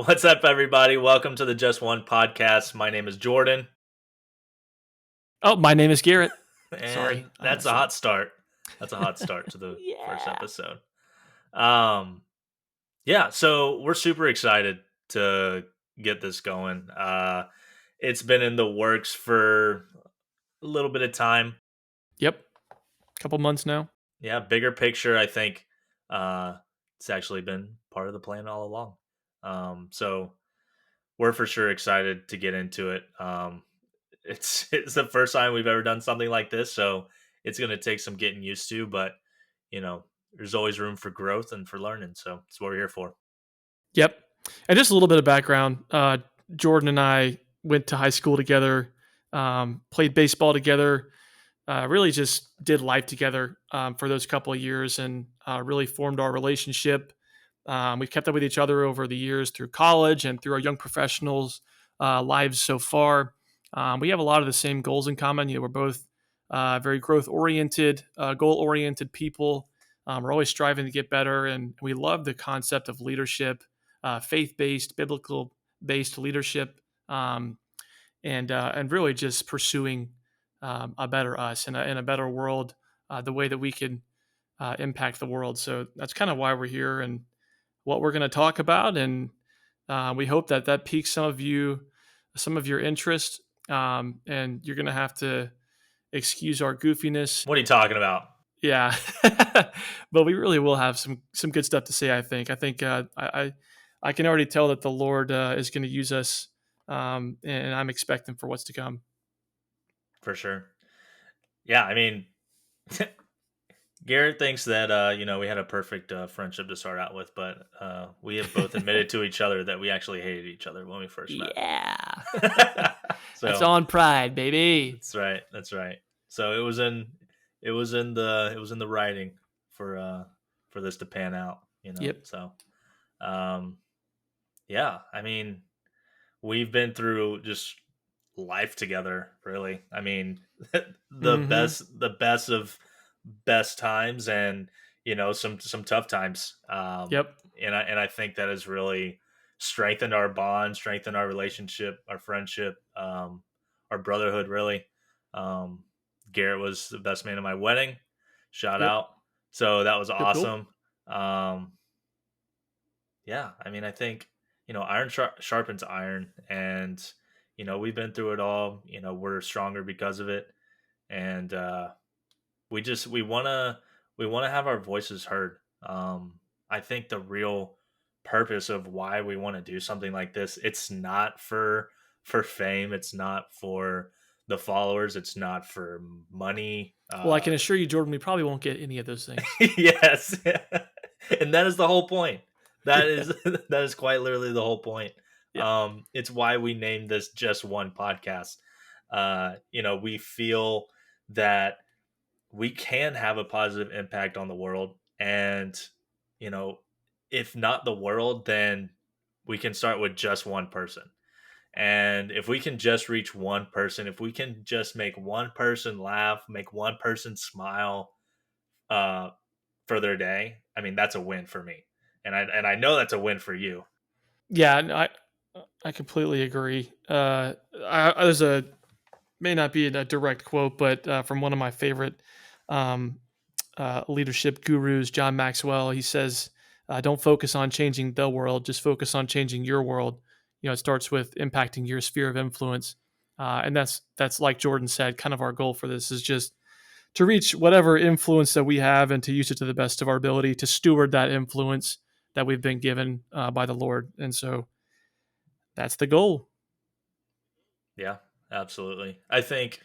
What's up, everybody? Welcome to the Just One podcast. My name is Jordan, Oh, my name is Garrett. Sorry, and I that's almost a said it. hot start. That's a hot start to the first Yeah. episode. Um, yeah, so we're super excited to get this going. It's been in the works for a little bit of time. Yep. Couple months now. Yeah, bigger picture. I think uh, it's actually been part of the plan all along. So we're for sure excited to get into it. It's the first time we've ever done something like this, so it's going to take some getting used to. But you know, there's always room for growth and for learning. So it's what we're here for. Yep. And just a little bit of background. Jordan and I went to high school together, played baseball together, really just did life together for those couple of years and really formed our relationship. We've kept up with each other over the years through college and through our young professionals' lives so far. We have a lot of the same goals in common. We're both very growth oriented, goal oriented people. We're always striving to get better, and we love the concept of leadership, faith based, biblical based leadership, and really just pursuing a better us and a better world, the way that we can impact the world. So that's kind of why we're here and what we're going to talk about, and we hope that that piques some of your interest. And you're going to have to excuse our goofiness. What are you talking about? Yeah, but we really will have some good stuff to say. I think I can already tell that the Lord is going to use us, and I'm expecting for what's to come. For sure. Yeah, I mean, Garrett thinks that we had a perfect friendship to start out with, but we have both admitted to each other that we actually hated each other when we first met. Yeah, that's So on pride, baby. that's right. That's right. So it was in the writing for this to pan out. Yep. So um, yeah, I mean, we've been through just life together, really. I mean, the Mm-hmm. best of best times, and some tough times. Yep. And I think that has really strengthened our bond, strengthened our relationship, our friendship, our brotherhood, really. Um, Garrett was the best man at my wedding. Shout Yep. out. So that was Cool. Cool. awesome. Um, yeah, I mean, I think iron sharpens iron, and we've been through it all. We're stronger because of it, and we want to have our voices heard. I think the real purpose of why we want to do something like this, it's not for fame, it's not for the followers, it's not for money. Well, I can assure you, Jordan, we probably won't get any of those things. Yes. And that is the whole point. That Yeah. is that is quite literally the whole point. Yeah. It's why we named this Just One podcast. We feel that we can have a positive impact on the world, and you know if not the world, then we can start with just one person. And if we can just reach one person, if we can just make one person laugh, make one person smile, uh, for their day, I mean, that's a win for me, and I know that's a win for you. Yeah, no, I completely agree. There's a may not be a direct quote, but from one of my favorite um, leadership gurus, John Maxwell. He says, "Don't focus on changing the world; just focus on changing your world." It starts with impacting your sphere of influence, and that's like Jordan said. Kind of our goal for this is just to reach whatever influence that we have and to use it to the best of our ability to steward that influence that we've been given by the Lord. And so that's the goal. Yeah, absolutely. I think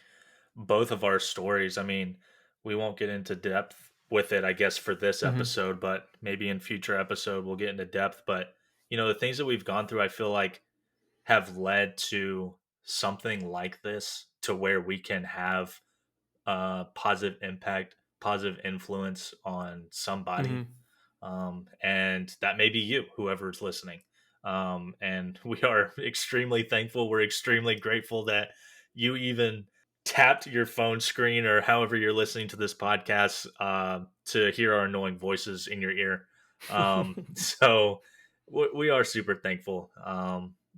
both of our stories, I mean, we won't get into depth with it, I guess, for this Hmm. episode, but maybe in future episode we'll get into depth. But the things that we've gone through, I feel like have led to something like this, to where we can have positive impact, positive influence on somebody. Hmm. And that may be you, whoever's listening. And we are extremely thankful. We're extremely grateful that you even tapped your phone screen, or however you're listening to this podcast, to hear our annoying voices in your ear. So We are super thankful,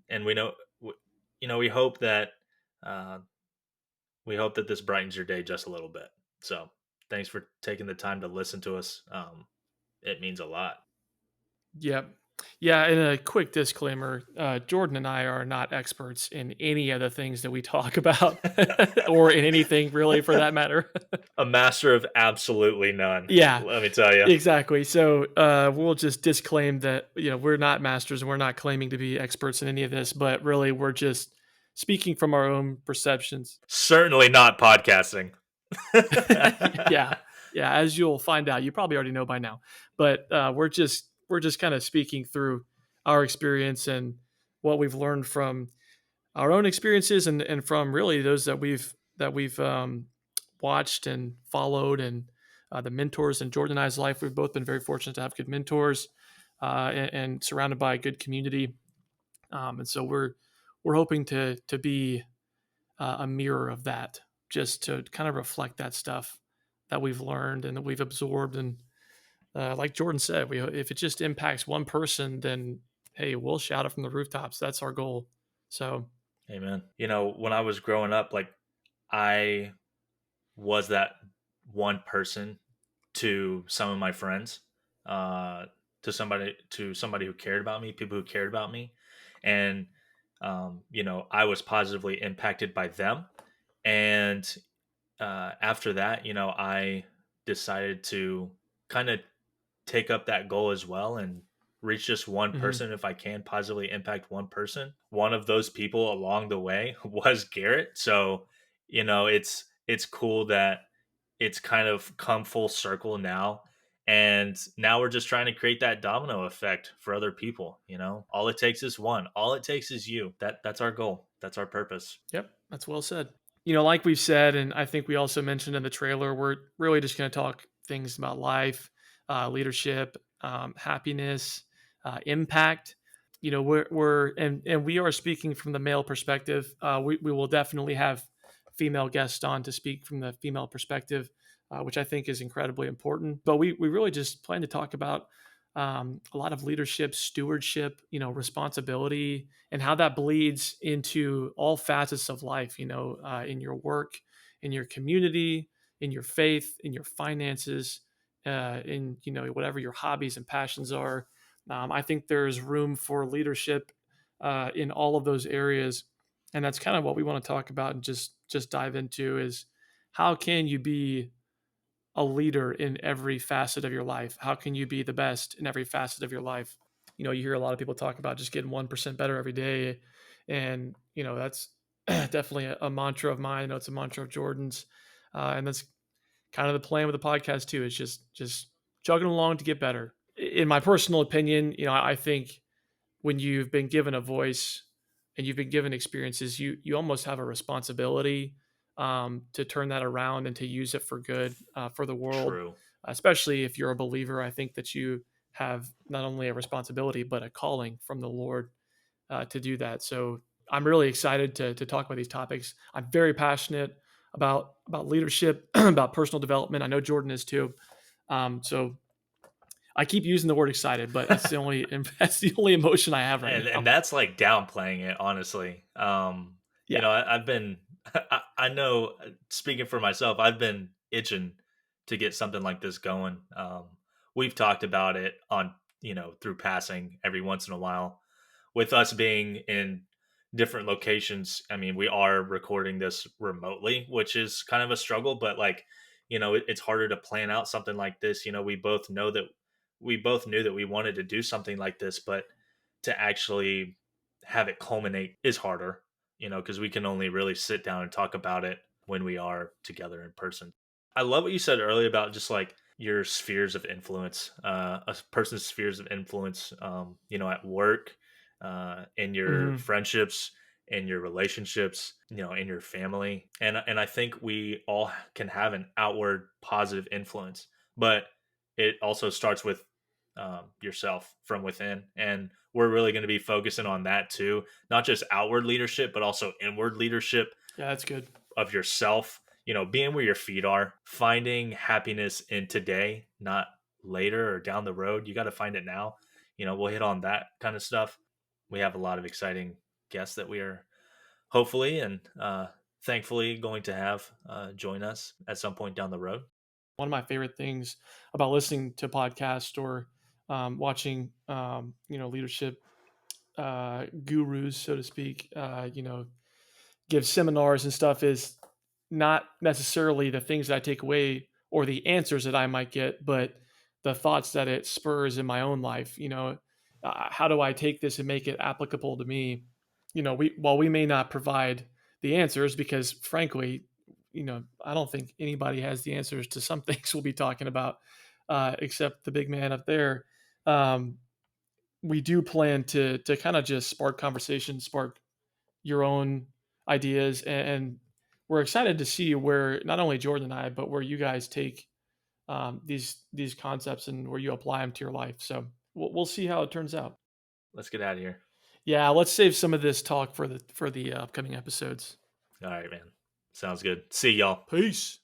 and we know, we hope that uh, this brightens your day just a little bit. So, thanks for taking the time to listen to us. It means a lot. Yep. Yeah, and a quick disclaimer, Jordan and I are not experts in any of the things that we talk about or in anything really for that matter. A master of absolutely none. Yeah, Let me tell you. exactly. So, we'll just disclaim that, we're not masters and we're not claiming to be experts in any of this, but really we're just speaking from our own perceptions. Certainly not podcasting. Yeah. Yeah, as you'll find out, you probably already know by now. But, we're just kind of speaking through our experience and what we've learned from our own experiences and from really those that we've watched and followed and the mentors in Jordan and I's life. We've both been very fortunate to have good mentors and surrounded by a good community. And so we're hoping to be a mirror of that, just to kind of reflect that stuff that we've learned and that we've absorbed. And like Jordan said, if it just impacts one person, then hey, we'll shout it from the rooftops. That's our goal. So Amen. When I was growing up, like, I was that one person to some of my friends, uh, to somebody who cared about me, people who cared about me, and I was positively impacted by them. And after that, I decided to kind of take up that goal as well and reach just one mhm. person if I can positively impact one person. One of those people along the way was Garrett. So, it's cool that it's kind of come full circle now. And now we're just trying to create that domino effect for other people. All it takes is one. All it takes is you. That's our goal. That's our purpose. Yep, that's well said. Like we've said, and I think we also mentioned in the trailer, we're really just going to talk things about life, leadership, happiness, impact. And we are speaking from the male perspective. We will definitely have female guests on to speak from the female perspective, which I think is incredibly important. But we really just plan to talk about a lot of leadership, stewardship, responsibility, and how that bleeds into all facets of life. In your work, in your community, in your faith, in your finances, in whatever your hobbies and passions are. I think there's room for leadership in all of those areas, and that's kind of what we want to talk about and just dive into is how can you be a leader in every facet of your life? How can you be the best in every facet of your life? You hear a lot of people talk about just getting 1% better every day. And, that's definitely a mantra of mine. I know it's a mantra of Jordan's. And that's kind of the plan with the podcast too, is just chugging along to get better. In my personal opinion, I think when you've been given a voice and you've been given experiences, you almost have a responsibility to turn that around and to use it for good for the world. True. Especially if you're a believer, I think that you have not only a responsibility but a calling from the Lord to do that. So I'm really excited to talk about these topics. I'm very passionate about leadership, about personal development. I know Jordan is too. So I keep using the word excited, but that's the only that's the only emotion I have right and now. that's like downplaying it, honestly. Yeah. I've been I know, speaking for myself, I've been itching to get something like this going. We've talked about it on, through passing every once in a while. With us being in different locations, I mean, we are recording this remotely, which is kind of a struggle, but like, it's harder to plan out something like this. We both knew that we wanted to do something like this, but to actually have it culminate is harder, because we can only really sit down and talk about it when we are together in person. I love what you said earlier about just like your spheres of influence, a person's spheres of influence, at work, in your Mhm. friendships, in your relationships, in your family. And I think we all can have an outward positive influence, but it also starts with yourself from within. And we're really going to be focusing on that too, not just outward leadership, but also inward leadership Yeah, that's good. of yourself, being where your feet are, finding happiness in today, not later or down the road. You got to find it now. we'll hit on that kind of stuff. We have a lot of exciting guests that we are hopefully and thankfully going to have join us at some point down the road. One of my favorite things about listening to podcasts or watching, leadership gurus, so to speak, give seminars and stuff is not necessarily the things that I take away or the answers that I might get, but the thoughts that it spurs in my own life. How do I take this and make it applicable to me? While we may not provide the answers, because frankly, I don't think anybody has the answers to some things we'll be talking about, except the big man up there. Um, we do plan to kind of just spark conversation, spark your own ideas, and we're excited to see where not only Jordan and I, but where you guys take these concepts and where you apply them to your life. So we'll see how it turns out. Let's get out of here. Yeah, let's save some of this talk for the upcoming episodes. All right, man. Sounds good. See y'all. Peace.